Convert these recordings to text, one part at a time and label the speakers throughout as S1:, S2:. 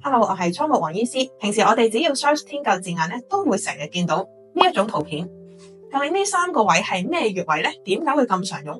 S1: Hello，我係倉木黃醫師。平時我哋只要 search 天灸字眼咧，都會成日見到呢一種圖片。究竟呢3個位係咩穴位呢？點解會咁常用？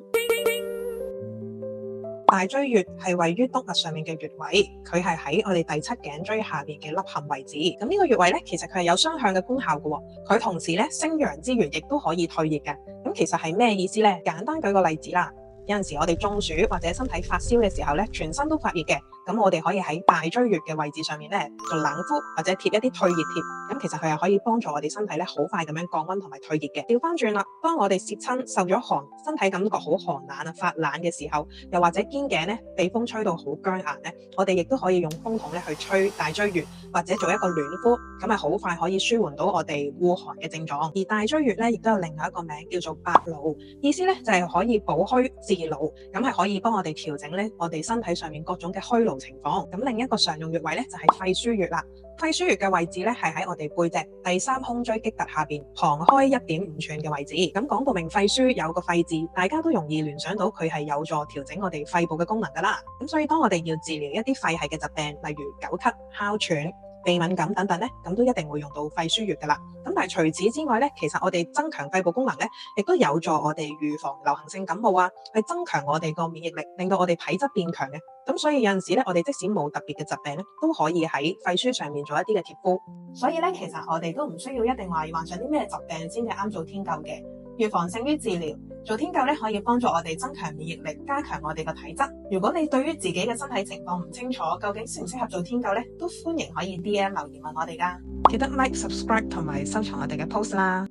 S1: 大椎穴係位於督脈上面嘅穴位，佢係喺我哋第7頸椎下邊嘅凹陷位置。咁呢個穴位咧，其實佢係有雙向嘅功效嘅。佢同時咧升陽之餘，亦都可以退熱嘅。咁其實係咩意思呢？簡單舉個例子啦。有陣時我哋中暑或者身體發燒嘅時候咧，全身都發熱嘅，咁我哋可以喺大椎穴嘅位置上面咧做冷敷或者貼一啲退熱貼，咁其實佢係可以幫助我哋身體咧好快咁樣降溫同埋退熱嘅。調翻轉啦，當我哋攝親受咗寒，身體感覺好寒冷啊發冷嘅時候，又或者肩頸咧被風吹到好僵硬咧，我哋亦都可以用風筒咧去吹大椎穴或者做一個暖敷，咁係好快可以舒緩到我哋惡寒嘅症狀。而大椎穴咧亦都有另外一個名叫做百勞，意思咧就係可以補虛治勞，咁係可以幫我哋調整咧我哋身體上面各種嘅虛勞情況。咁另一個常用穴位咧就係肺腧穴啦。肺腧穴嘅位置咧係喺我哋背脊第3胸椎棘突下邊旁開1.5寸嘅位置。咁講到明肺腧有個肺字，大家都容易聯想到佢係有助調整我哋肺部嘅功能噶啦。咁所以當我哋要治療一啲肺系嘅疾病，例如久咳、哮喘、鼻敏感等等咧，咁都一定會用到肺腧穴噶啦。咁但係除此之外咧，其實我哋增強肺部功能咧，亦都有助我哋預防流行性感冒啊，去增強我哋個免疫力，令到我哋體質變強嘅。咁所以有陣時咧，我哋即使冇特別嘅疾病咧，都可以喺肺腧上面做一啲嘅貼敷。所以咧，其實我哋都唔需要一定話患上啲咩疾病先至啱做天灸嘅。預防勝於治療，做天灸咧可以幫助我哋增強免疫力，加強我哋嘅體質。如果你對於自己嘅身體情況唔清楚，究竟適唔適合做天灸咧，都歡迎可以 DM 留言問我哋噶。記得 like、subscribe 同埋收藏我哋嘅 post 啦。